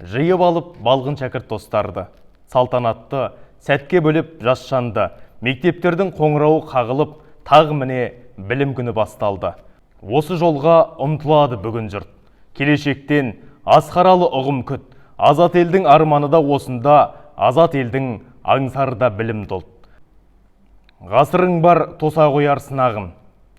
жиып алып балғын шәкірт достарды. Салтанатты, сәтке бөліп жас жанды, мектептердің қоңырауы қағылып, тағы міне білім күні басталды. Осы жолға ұмтылады бүгін жұрт. Келешектен асқаралы ұғым күт. Азат елдің арманы да осында, азат елдің аңсары да білім толт. Ғасырың бар тоса қояр сынағым.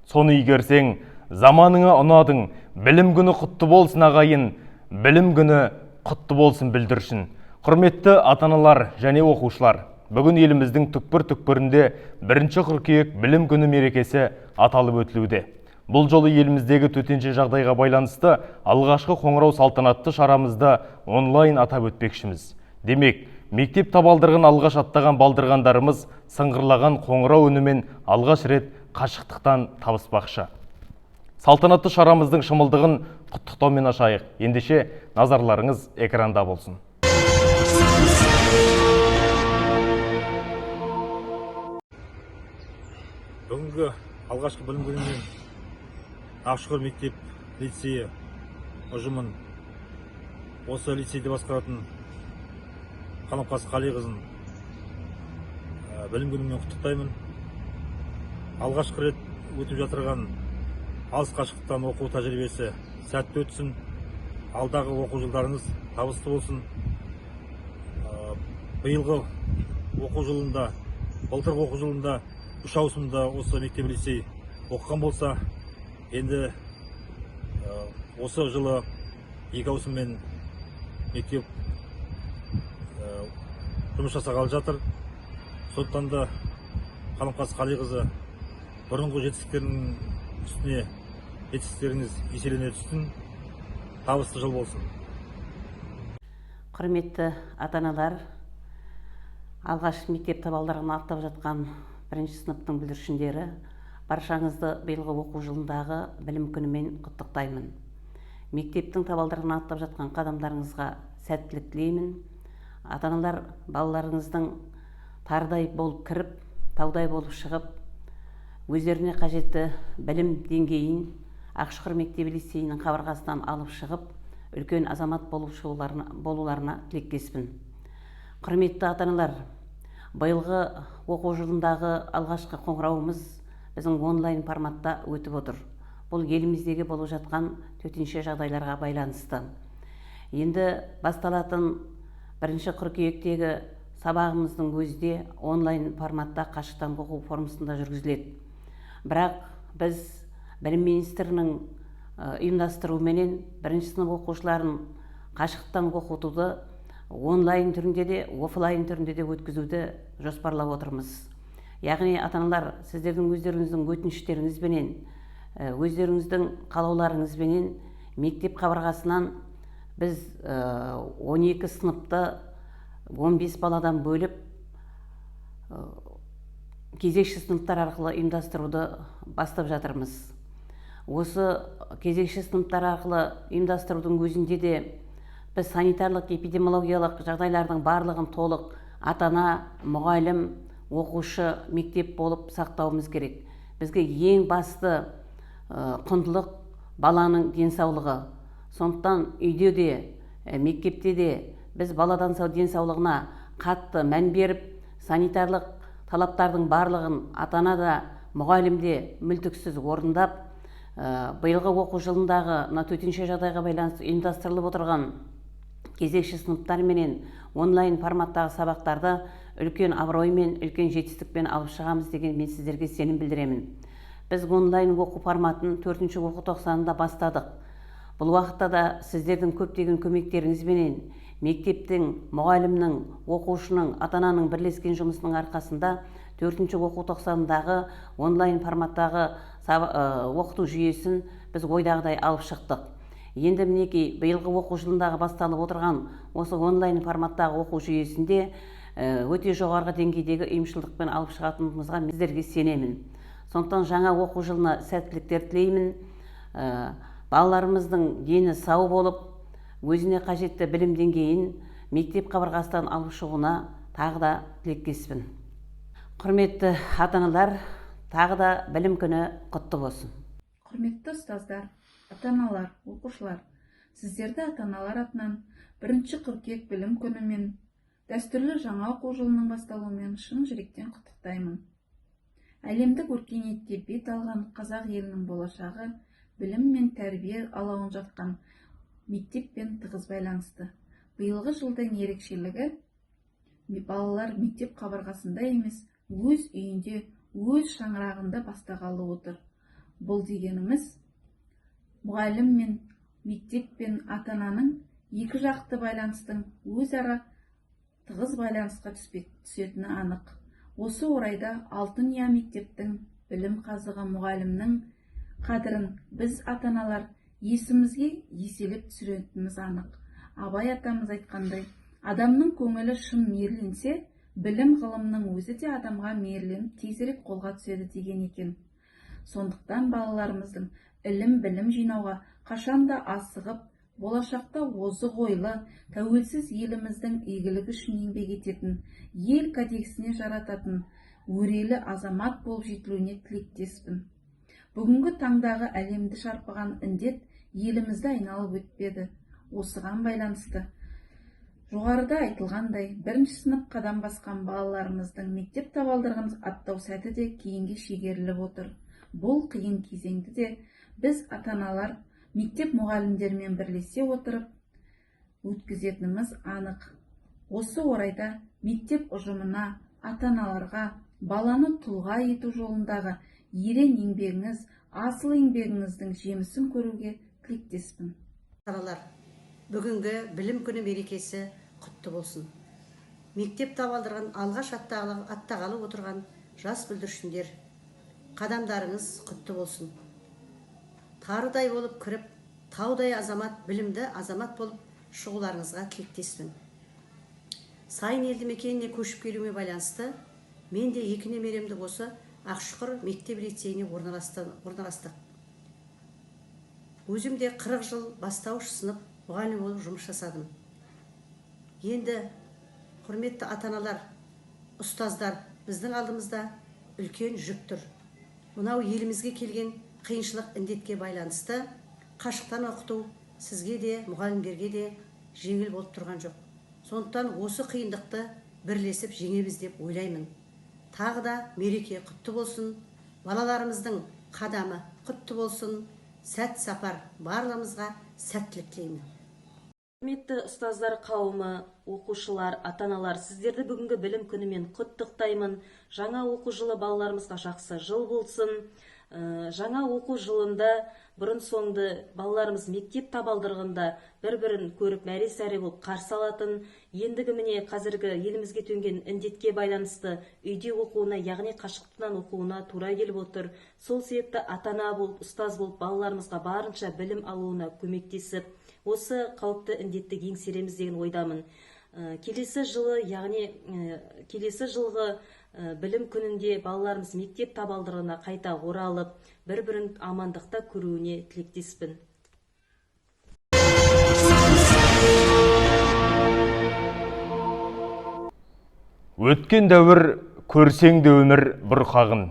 Соны игерсең, заманыңа ұнадың. Білім күні құтты болсын ағайын, білім күні құтты болсын бүлдіршін. Құрметті ата-аналар және оқушылар, бүгін еліміздің түкпір-түкпірінде 1 қыркүйек білім күні мерекесі аталып өтілуде. Бұл жолы еліміздегі төтенше жағдайға байланысты алғашқы қоңырау салтанатты шарамызды онлайн атап өтпекшіміз. Демек, мектеп табалдырығын алғаш аттаған балдырғандарымыз сыңғырлаған қоңырау үнімен алғаш рет қашықтықтан табыспақшы. Салтанатты шарамыздың шымылдығын құттықтаумен ашайық. Ендеше назарларыңыз экранда болсын. Бүгінгі алғашқы білім күнімен Ақшұқыр мектеп лицейі ұжымын, осы лицейді басқаратын Қаламқас Қалиқызын білім күнімен құттықтаймын. Алғашқы рет өтіп жатырған алыс қашықтықтан оқу тәжірибесі сәтті өтсін. Алдағы оқу жылдарыңыз табысты болсын. Биылғы оқу жылында, былтырғы оқу жылында 3 ауысымда осы мектеп лицей оқыған болса, енді осы жылы 2 ауысыммен мектеп жұмыс жасағалы жатыр. Сондықтан да Қаламқас Қалиқызы бұрынғы жетістіктерінің үстіне жетістіктеріңіз еселене түссін. Табысты жыл болсын. Құрметті ата-аналар, алғаш мектеп табалдырығын аттап жатқан 1 сыныптың бүлдіршіндері, баршаңызды биылғы оқу жылындағы білім күнімен құттықтаймын. Мектептің табалдырығын аттап жатқан қадамдарыңызға сәттілік тілеймін. Ата-аналар балаларыңыздың тардай болып кіріп, таудай болып шығып, өздеріне қажетті білім деңгейін Ақшұқыр мектебі лицейінің қабырғасынан алып шығып, үлкен азамат болуларына тілектеспін. Құрметті ата-аналар, биылғы оқу жылындағы алғашқы қоңырауымыз біздің онлайн форматта өтіп отыр. Бұл еліміздегі болып жатқан төтенше жағдайларға байланысты. Енді басталатын 1 қыркүйектегі сабағымыздың өзі онлайн форматта қашықтан оқу формасында жүргізіледі. Бірақ біз білім министрінің ұйымдастыруыменен 1 сынып оқушыларын қашықтан оқытуды онлайн түрінде де, офлайн түрінде де өткізуді жоспарлап отырмыз. Яғни ата-аналар, сіздердің өздеріңіздің өтініштеріңізбенен, өздеріңіздің қалауларыңызбенен мектеп қабырғасынан біз 12 сыныпты 15 баладан бөліп кезекші сыныптар арқылы ұйымдастыруды бастап жатырмыз. Осы кезекші сыныптар арқылы ұйымдастырудың өзінде де біз санитарлық эпидемиологиялық жағдайлардың барлығын толық ата-ана, мұғалім, оқушы, мектеп болып сақтауымыз керек. Бізге ең басты құндылық баланың денсаулығы. Сондықтан үйде де, мектепте де біз баладан денсаулығына қатты мән беріп, санитарлық талаптардың барлығын ата-ана да, мұғалім де мүлтіксіз орындап, биылғы оқу жылындағы төтенше жағдайға байланысты ұйымдастырылып отырған кезекші сыныптар менен онлайн форматтағы сабақтарды үлкен абыроймен, үлкен жетістікпен алып шығамыз деген мен сіздерге сенім білдіремін. Біз онлайн оқу форматын 4-ші оқу тоқсанында бастадық. Бұл уақытта да сіздердің көптеген көмектеріңізбенен мектептің, мұғалімнің, оқушының, ата-ананың бірлескен жұмысының арқасында 4-ші оқу тоқсанындағы онлайн форматтағы оқыту жүйесін біз ойдағыдай алып шықтық. Енді мінекей биылғы оқу жылындағы басталып отырған осы онлайн форматтағы оқу жүйесінде өте жоғарғы деңгейдегі ұйымшылдықпен алып шығатынымызға сіздерге сенемін. Сондықтан жаңа оқу жылына сәттіліктер тілеймін. Балаларымыздың дені сау болып, өзіне қажетті білім деңгейін мектеп қабырғасынан алып шығуына тағы да тілектеспін. Құрметті ата-аналар, тағы да білім күні құтты болсын. Құрметті ұстаздар, ата-аналар, оқушылар, сіздерді ата-аналар атынан 1 қыркүйек білім күнімен, дәстүрлі жаңа оқу жылының басталуымен шын жүректен құттықтаймын. Әлемдік өркениетте бет алған қазақ елінің болашағы білім мен тәрбие алауын жатқан мектеппен тығыз байланысты. Биылғы жылдың ерекшелігі балалар мектеп қабырғасында емес, өз үйінде, өз шаңырағында бастағалы отыр. Бұл дегеніміз мұғалім мен мектеп пен ата-ананың екі жақты байланыстың өзара тығыз байланысқа түсетіні анық. Осы орайда алтын ұя мектептің білім қазығы мұғалімнің қадірін біз ата-аналар есімізге еселеп түсіретініміз анық. Абай атамыз айтқандай, адамның көңілі шын мейірленсе, білім ғылымның өзі де адамға мейірленіп тезірек қолға түседі деген екен. Сондықтан балаларымыздың білім жинауға қашанда асығып, болашақта озық ойлы, тәуелсіз еліміздің игілігі үшін еңбек ететін, ел кәдесіне жарататын, өрелі азамат болып жетілуіне тілектеспін. Бүгінгі таңдағы әлемді шарпыған індет елімізді айналып өтпеді. Осыған байланысты жоғарыда айтылғандай, 1 сынып қадам басқан балаларымыздың мектеп табалдырығын аттау сәті де кейінге шегеріліп отыр. Бұл қиын кезеңді де біз ата-аналар мектеп мұғалімдермен бірлесе отырып өткізетініміз анық. Осы орайда мектеп ұжымына, ата-аналарға баланы тұлға ету жолындағы ерен еңбегіңіз, асыл еңбегіңіздің жемісін көруге тілектеспін. Бүгінгі білім күні мерекесі құтты болсын. Мектеп табалдырығын алғаш аттағалы отырған жас бүлдіршіндер, қадамдарыңыз құтты болсын. Тарыдай болып кіріп, таудай азамат, білімді азамат болып шығуларыңызға тілектеспін. Сайын елді мекеніне көшіп келуіме байланысты, мен де 2 немеремді осы Ақшұқыр мектеп лицейіне орналастық. Өзім де 40 жыл бастауыш сынып мұғалім болып жұмыс жасадым. Енді құрметті ата-аналар, ұстаздар, біздің алдымызда үлкен жүк тұр. Мынау елімізге келген қиыншылық індетке байланысты қашықтан оқыту сізге де, мұғалімдерге де жеңіл болып тұрған жоқ. Сондықтан осы қиындықты бірлесіп жеңеміз деп ойлаймын. Тағы да мереке құтты болсын, балаларымыздың қадамы құтты болсын, сәт сапар барлығымызға сәттілік тілеймін. Құрметті ұстаздар қауымы, оқушылар, ата-аналар, сіздерді бүгінгі білім күнімен құттықтаймын. Жаңа оқу жылы балаларымызға жақсы жыл болсын. Жаңа оқу жылында бұрын соңды балаларымыз мектеп табалдырығында бір-бірін көріп мәре-сәре болып қарсы алатын, ендігі міне қазіргі елімізге төнген індетке байланысты үйде оқуына, яғни қашықтан оқуына тура келіп отыр. Сол себепті ата-ана болып, ұстаз болып балаларымызға барынша білім алуына көмектесіп, осы қауіпті індетті еңсереміз деген ойдамын. Келесі жылы, яғни келесі жылғы білім күнінде балаларымыз мектеп табалдырығына қайта оралып, бір-бірін амандықта көруіне тілектеспін. Өткен дәуір көрсең де өмір бұрқағын,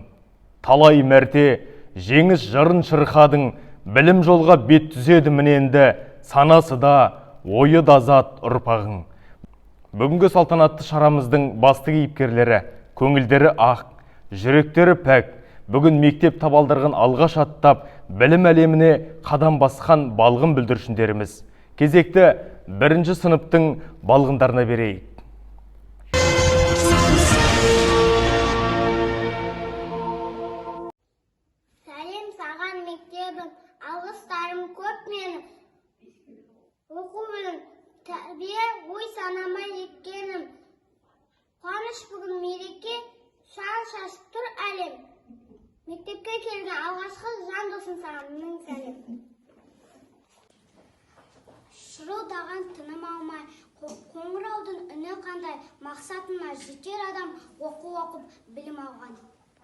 талай мәрте жеңіс жырын шырқадың, білім жолға бет түзеді міненді, санасы да, ойы да азат ұрпағың. Бүгінгі салтанатты шарамыздың басты кейіпкерлері, көңілдері ақ, жүректері пәк, бүгін мектеп табалдырығын алғаш аттап, білім әлеміне қадам басқан балғын бүлдіршіндеріміз. Кезекті 1 сыныптың балғындарына берейік. Сәлем саған мектебім, алғыстарым көп менің. Оқу білім, тәрбие ой санамай еткенім. Қуаныш бүгін мереке, шар шашып тұр әлем. Мектепке келген алғашқы жан досын саған мың сәлем. Шырылдаған тыным алмай, қоңыраудың үні қандай, мақсатына жетер адам оқу оқып білім алған.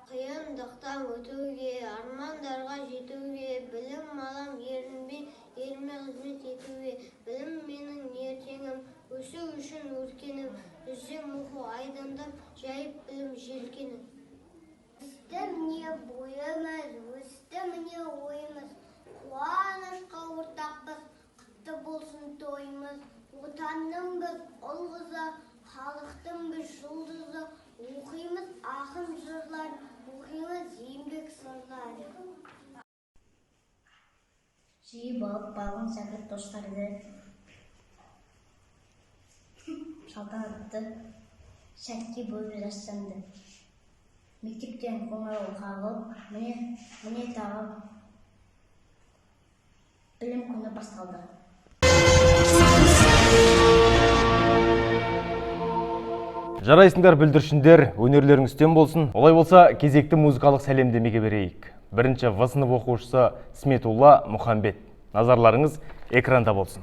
Қиындықтан өтуге, армандарға жетуге, білім алам ерінбей, еліме қызмет етуге, білім менің ертеңім, өсу үшін өркенім, үзем оқу айдындап, жайып білім желкенім. Өсті міне бойымыз, өсті міне ойымыз, қуанышқа ортақпыз, құтты болсын тойымыз, отан оқимыз ақын жырлар, оқимыз еңбек сырлар. Жиі болып балғын шәкірт достарды салтанатты сәтке болып жастанды. Мектептен қоңырау қағылып, міне тағы білім күні басталды. Жарайсыңдар бүлдіршіндер, өнерлеріңіз үстем болсын. Олай болса, кезекті музыкалық сәлемдемеге берейік. Бірінші В сынып оқушысы Сметулла Мұхамбет. Назарларыңыз экранда болсын.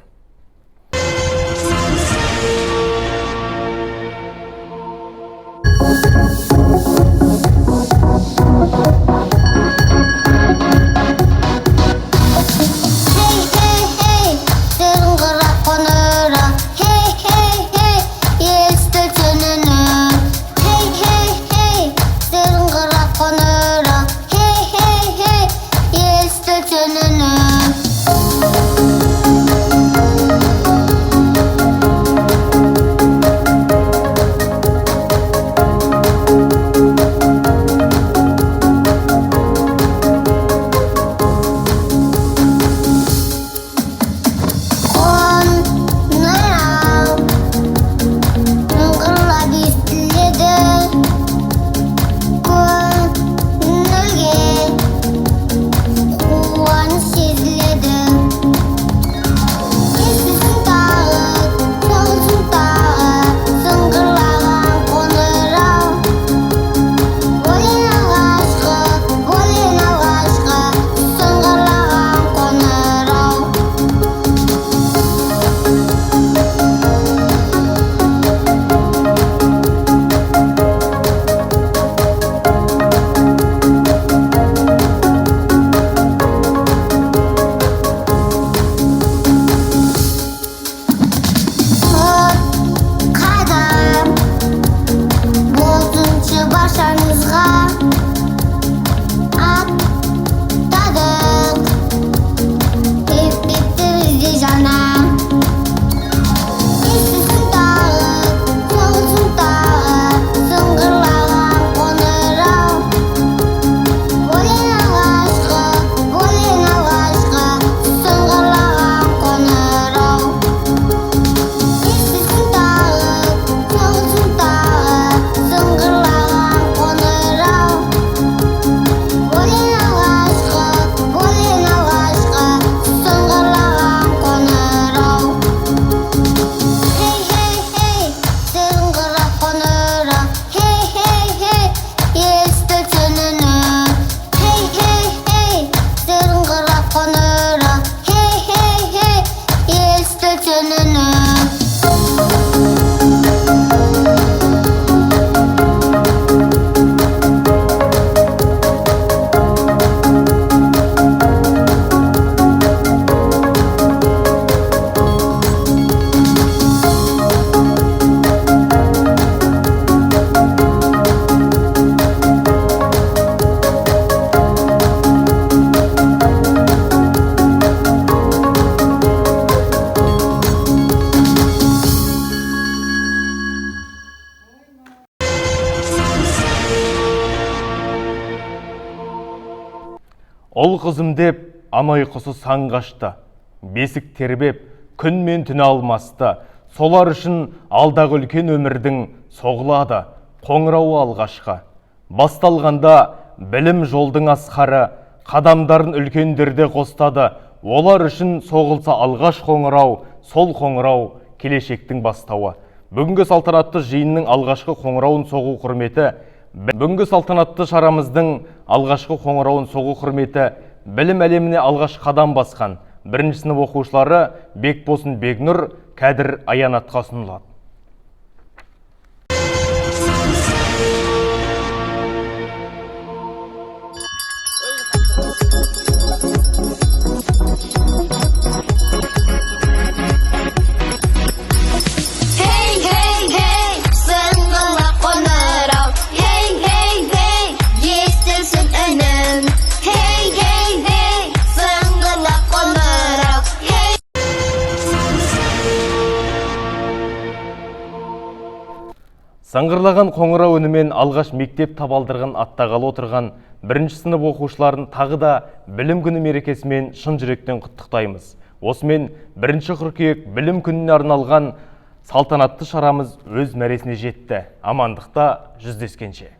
Ол қызым деп, ана ұйқысы сан қашты. Бесік тербеп, күн мен түні алмасты. Солар үшін алдағы үлкен өмірдің соғылады, қоңырауы алғашқы. Басталғанда білім жолдың асқары, қадамдарын үлкендерде қостады. Олар үшін соғылса алғаш қоңырау, сол қоңырау келешектің бастауы. Бүгінгі салтанатты жиынның алғашқы қоңырауын соғу құрметі, бүгінгі салтанатты шарамыздың алғашқы қоңырауын соғу құрметі білім әлеміне алғаш қадам басқан бірінші сынып оқушылары Бекбосын Бегнұр, Кәдір Аянатқа ұсынылады. Сыңғырлаған қоңырау үнімен алғаш мектеп табалдырығын аттағалы отырған бірінші сынып оқушыларын тағы да білім күні мерекесімен шын жүректен құттықтаймыз. Осымен 1 қыркүйек білім күніне арналған салтанатты шарамыз өз мәресіне жетті. Амандықта жүздескенше.